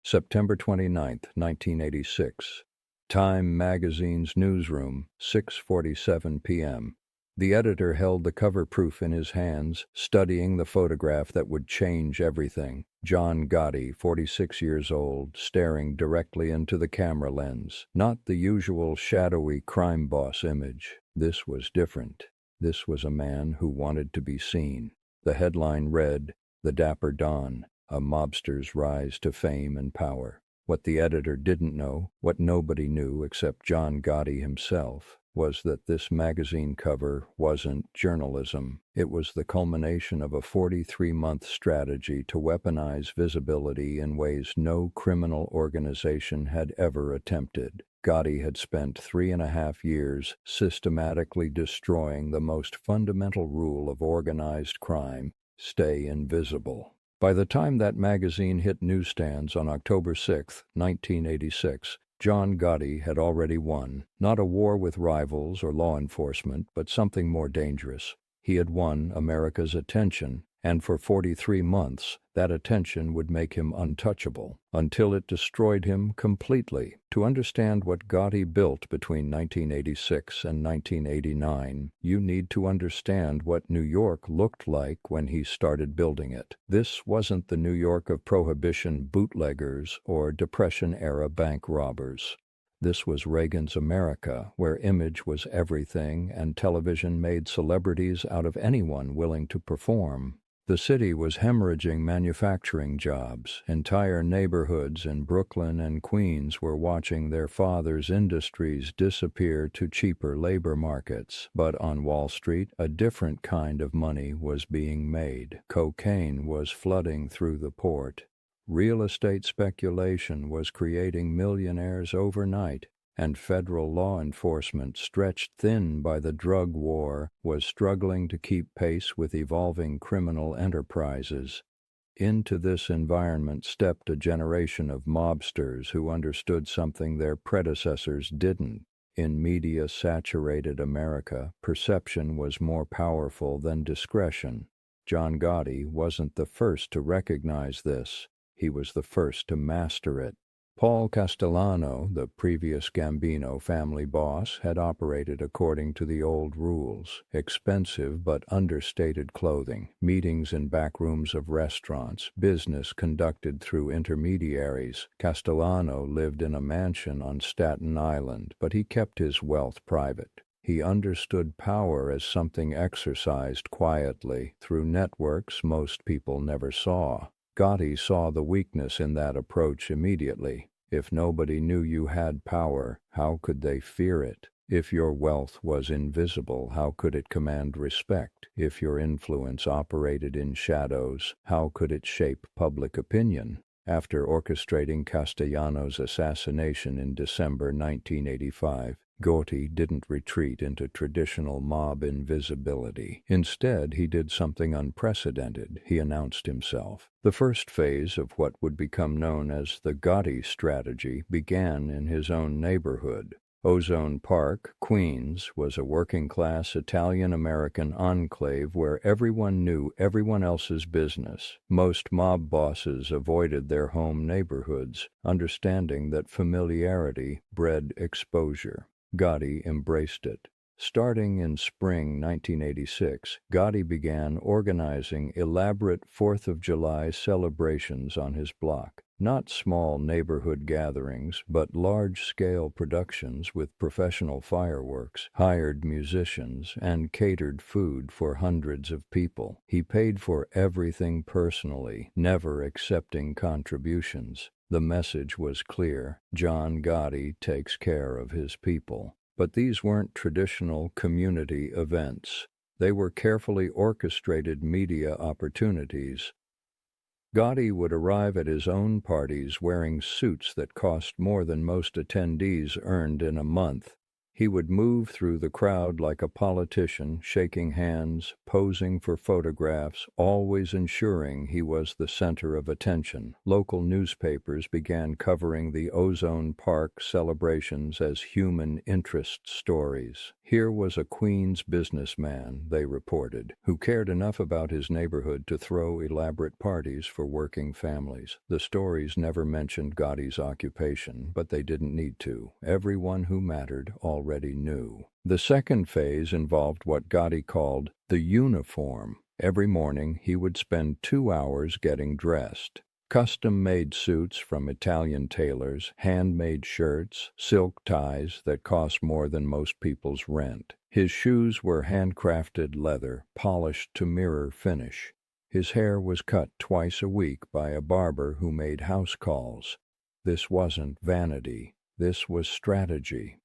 September 29, 1986. Time magazine's newsroom, 6:47 p.m. The editor held the cover proof in his hands, studying the photograph that would change everything. John Gotti, 46 years old, staring directly into the camera lens. Not the usual shadowy crime boss image. This was different. This was a man who wanted to be seen. The headline read, "The Dapper Don, a mobster's rise to fame and power." What the editor didn't know, what nobody knew except John Gotti himself, was that this magazine cover wasn't journalism. It was the culmination of a 43-month strategy to weaponize visibility in ways no criminal organization had ever attempted. Gotti had spent 3.5 years systematically destroying the most fundamental rule of organized crime: stay invisible. By the time that magazine hit newsstands on October 6, 1986, John Gotti had already won, not a war with rivals or law enforcement, but something more dangerous. He had won America's attention, and for 43 months, that attention would make him untouchable, until it destroyed him completely. To understand what Gotti built between 1986 and 1989, you need to understand what New York looked like when he started building it. This wasn't the New York of Prohibition bootleggers or Depression-era bank robbers. This was Reagan's America, where image was everything and television made celebrities out of anyone willing to perform. The city was hemorrhaging manufacturing jobs. Entire neighborhoods in Brooklyn and Queens were watching their fathers' industries disappear to cheaper labor markets. But on Wall Street, a different kind of money was being made. Cocaine was flooding through the port. Real estate speculation was creating millionaires overnight, and federal law enforcement, stretched thin by the drug war, was struggling to keep pace with evolving criminal enterprises. Into this environment stepped a generation of mobsters who understood something their predecessors didn't. In media-saturated America, perception was more powerful than discretion. John Gotti wasn't the first to recognize this. He was the first to master it. Paul Castellano, the previous Gambino family boss, had operated according to the old rules: expensive but understated clothing, meetings in back rooms of restaurants, business conducted through intermediaries. Castellano lived in a mansion on Staten Island, but he kept his wealth private. He understood power as something exercised quietly through networks most people never saw. Gotti saw the weakness in that approach immediately. If nobody knew you had power, how could they fear it? If your wealth was invisible, how could it command respect? If your influence operated in shadows, how could it shape public opinion? After orchestrating Castellano's assassination in December 1985, Gotti didn't retreat into traditional mob invisibility. Instead, he did something unprecedented. He announced himself. The first phase of what would become known as the Gotti strategy began in his own neighborhood. Ozone Park, Queens, was a working-class Italian-American enclave where everyone knew everyone else's business. Most mob bosses avoided their home neighborhoods, understanding that familiarity bred exposure. Gotti embraced it. Starting in spring 1986, Gotti began organizing elaborate 4th of July celebrations on his block. Not small neighborhood gatherings, but large-scale productions with professional fireworks, hired musicians, and catered food for hundreds of people. He paid for everything personally, never accepting contributions. The message was clear: John Gotti takes care of his people. But these weren't traditional community events. They were carefully orchestrated media opportunities. Gotti would arrive at his own parties wearing suits that cost more than most attendees earned in a month. He would move through the crowd like a politician, shaking hands, posing for photographs, always ensuring he was the center of attention. Local newspapers began covering the Ozone Park celebrations as human interest stories. Here was a Queens businessman, they reported, who cared enough about his neighborhood to throw elaborate parties for working families. The stories never mentioned Gotti's occupation, but they didn't need to. Everyone who mattered already knew. The second phase involved what Gotti called the uniform. Every morning he would spend 2 hours getting dressed. Custom-made suits from Italian tailors, handmade shirts, silk ties that cost more than most people's rent. His shoes were handcrafted leather, polished to mirror finish. His hair was cut twice a week by a barber who made house calls. This wasn't vanity. This was strategy.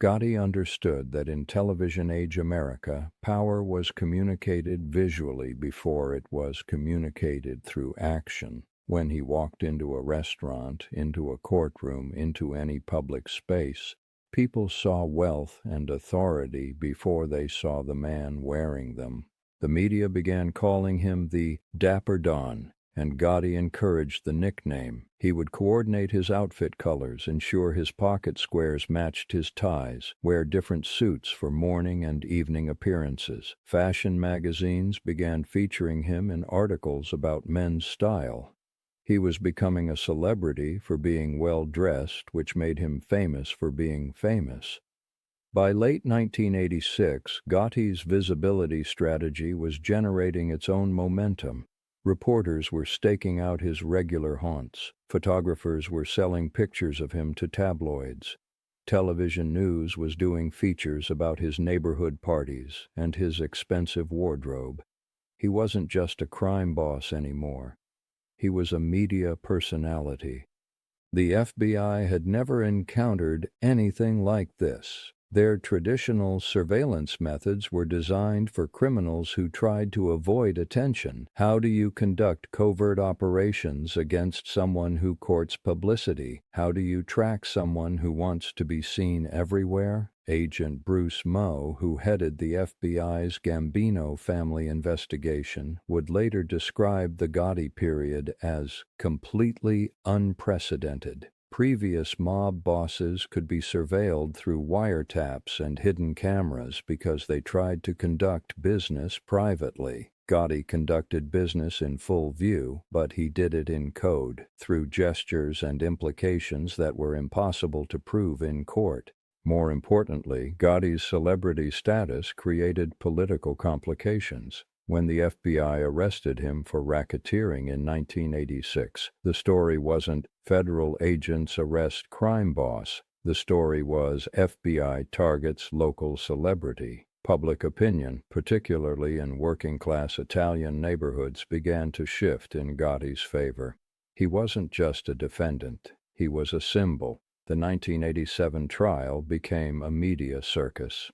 Gotti understood that in television-age America, power was communicated visually before it was communicated through action. When he walked into a restaurant, into a courtroom, into any public space, people saw wealth and authority before they saw the man wearing them. The media began calling him the Dapper Don, and Gotti encouraged the nickname. He would coordinate his outfit colors, ensure his pocket squares matched his ties, wear different suits for morning and evening appearances. Fashion magazines began featuring him in articles about men's style. He was becoming a celebrity for being well-dressed, which made him famous for being famous. By late 1986, Gotti's visibility strategy was generating its own momentum. Reporters were staking out his regular haunts. Photographers were selling pictures of him to tabloids. Television news was doing features about his neighborhood parties and his expensive wardrobe. He wasn't just a crime boss anymore. He was a media personality. The FBI had never encountered anything like this. Their traditional surveillance methods were designed for criminals who tried to avoid attention. How do you conduct covert operations against someone who courts publicity? How do you track someone who wants to be seen everywhere? Agent Bruce Moe, who headed the FBI's Gambino family investigation, would later describe the Gotti period as completely unprecedented. Previous mob bosses could be surveilled through wiretaps and hidden cameras because they tried to conduct business privately. Gotti conducted business in full view, but he did it in code, through gestures and implications that were impossible to prove in court. More importantly, Gotti's celebrity status created political complications. When the FBI arrested him for racketeering in 1986, the story wasn't "Federal agents arrest crime boss." The story was "FBI targets local celebrity." Public opinion, particularly in working-class Italian neighborhoods, began to shift in Gotti's favor. He wasn't just a defendant. He was a symbol. The 1987 trial became a media circus.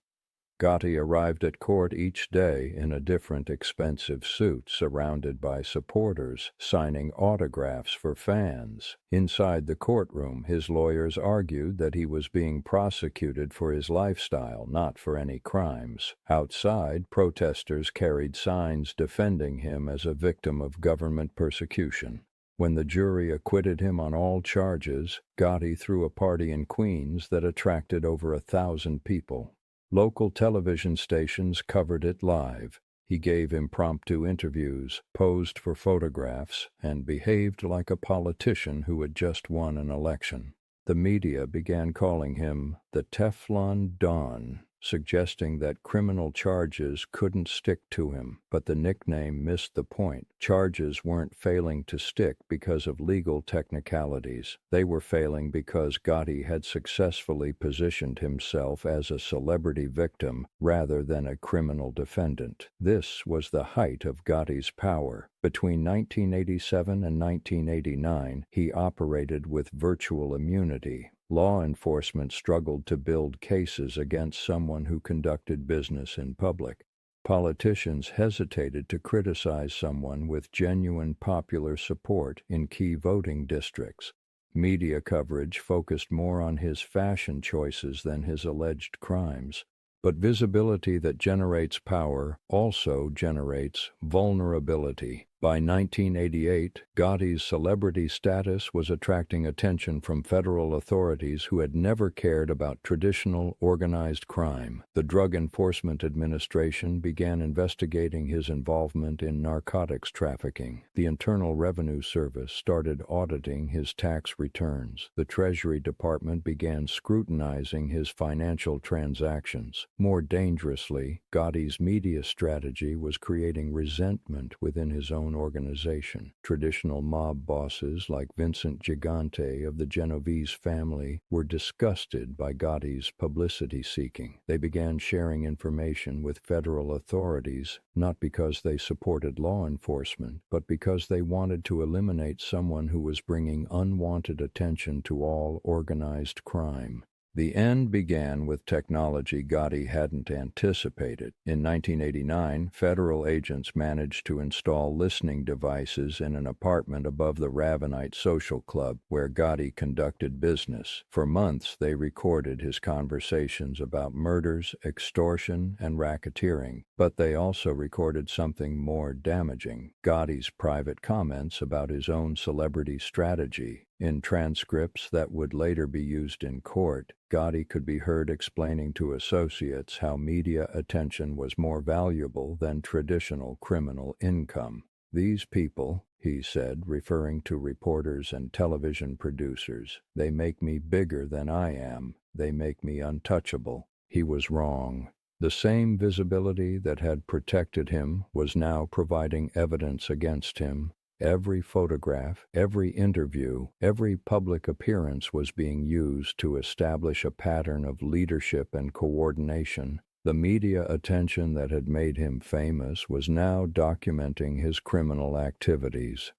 Gotti arrived at court each day in a different expensive suit, surrounded by supporters, signing autographs for fans. Inside the courtroom, his lawyers argued that he was being prosecuted for his lifestyle, not for any crimes. Outside, protesters carried signs defending him as a victim of government persecution. When the jury acquitted him on all charges, Gotti threw a party in Queens that attracted over 1,000 people. Local television stations covered it live. He gave impromptu interviews, posed for photographs, and behaved like a politician who had just won an election. The media began calling him the Teflon Don, suggesting that criminal charges couldn't stick to him, but the nickname missed the point. Charges weren't failing to stick because of legal technicalities. They were failing because Gotti had successfully positioned himself as a celebrity victim rather than a criminal defendant. This was the height of Gotti's power. Between 1987 and 1989, he operated with virtual immunity. Law enforcement struggled to build cases against someone who conducted business in public. Politicians hesitated to criticize someone with genuine popular support in key voting districts. Media coverage focused more on his fashion choices than his alleged crimes. But visibility that generates power also generates vulnerability. By 1988, Gotti's celebrity status was attracting attention from federal authorities who had never cared about traditional organized crime. The Drug Enforcement Administration began investigating his involvement in narcotics trafficking. The Internal Revenue Service started auditing his tax returns. The Treasury Department began scrutinizing his financial transactions. More dangerously, Gotti's media strategy was creating resentment within his own organization. Traditional mob bosses like Vincent Gigante of the Genovese family were disgusted by Gotti's publicity seeking. They began sharing information with federal authorities, not because they supported law enforcement, but because they wanted to eliminate someone who was bringing unwanted attention to all organized crime. The end began with technology Gotti hadn't anticipated. In 1989, federal agents managed to install listening devices in an apartment above the Ravenite Social Club, where Gotti conducted business. For months, they recorded his conversations about murders, extortion, and racketeering, but they also recorded something more damaging: Gotti's private comments about his own celebrity strategy. In transcripts that would later be used in court, Gotti could be heard explaining to associates how media attention was more valuable than traditional criminal income. "These people," he said, referring to reporters and television producers, "they make me bigger than I am. They make me untouchable." He was wrong. The same visibility that had protected him was now providing evidence against him. Every photograph, every interview, every public appearance was being used to establish a pattern of leadership and coordination. The media attention that had made him famous was now documenting his criminal activities.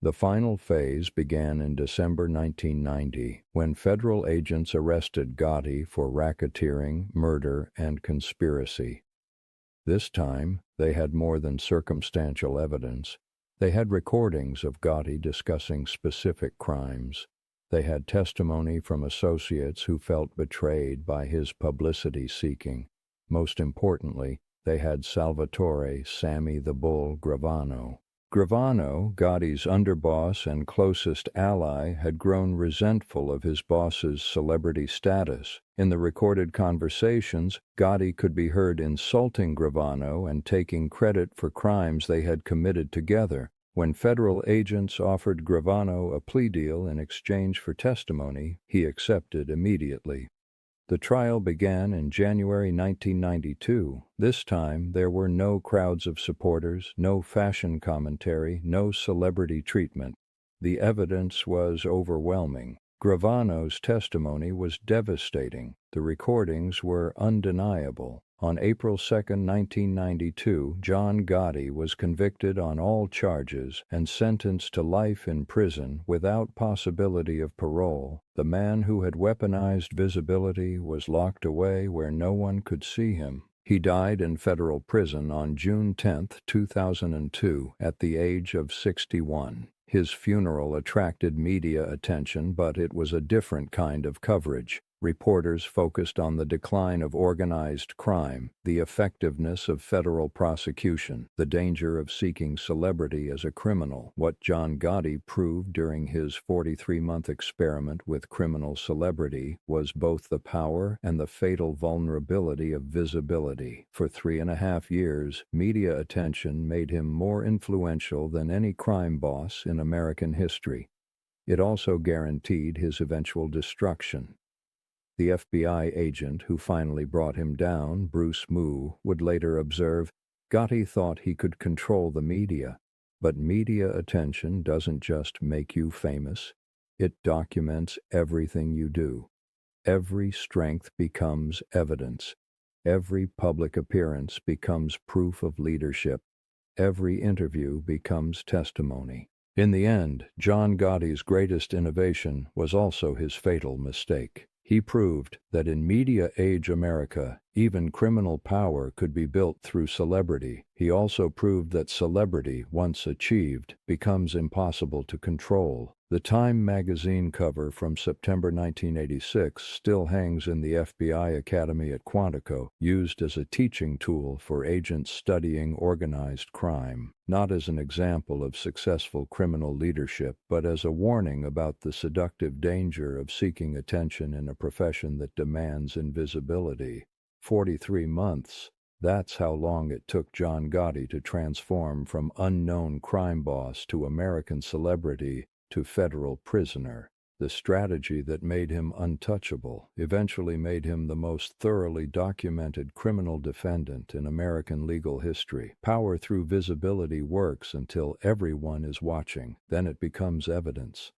The final phase began in December 1990, when federal agents arrested Gotti for racketeering, murder, and conspiracy. This time, they had more than circumstantial evidence. They had recordings of Gotti discussing specific crimes. They had testimony from associates who felt betrayed by his publicity seeking. Most importantly, they had Salvatore "Sammy the Bull" Gravano. Gravano, Gotti's underboss and closest ally, had grown resentful of his boss's celebrity status. In the recorded conversations, Gotti could be heard insulting Gravano and taking credit for crimes they had committed together. When federal agents offered Gravano a plea deal in exchange for testimony, he accepted immediately. The trial began in January 1992. This time, there were no crowds of supporters, no fashion commentary, no celebrity treatment. The evidence was overwhelming. Gravano's testimony was devastating. The recordings were undeniable. On April 2, 1992, John Gotti was convicted on all charges and sentenced to life in prison without possibility of parole. The man who had weaponized visibility was locked away where no one could see him. He died in federal prison on June 10, 2002, at the age of 61. His funeral attracted media attention, but it was a different kind of coverage. Reporters focused on the decline of organized crime, the effectiveness of federal prosecution, the danger of seeking celebrity as a criminal. What John Gotti proved during his 43-month experiment with criminal celebrity was both the power and the fatal vulnerability of visibility. For 3.5 years, media attention made him more influential than any crime boss in American history. It also guaranteed his eventual destruction. The FBI agent who finally brought him down, Bruce Moo, would later observe, "Gotti thought he could control the media, but media attention doesn't just make you famous. It documents everything you do. Every strength becomes evidence. Every public appearance becomes proof of leadership. Every interview becomes testimony." In the end, John Gotti's greatest innovation was also his fatal mistake. He proved that in media-age America, even criminal power could be built through celebrity. He also proved that celebrity, once achieved, becomes impossible to control. The Time magazine cover from September 1986 still hangs in the FBI Academy at Quantico, used as a teaching tool for agents studying organized crime, not as an example of successful criminal leadership, but as a warning about the seductive danger of seeking attention in a profession that demands invisibility. 43 months. That's how long it took John Gotti to transform from unknown crime boss to American celebrity to federal prisoner. The strategy that made him untouchable eventually made him the most thoroughly documented criminal defendant in American legal history. Power through visibility works until everyone is watching, then it becomes evidence.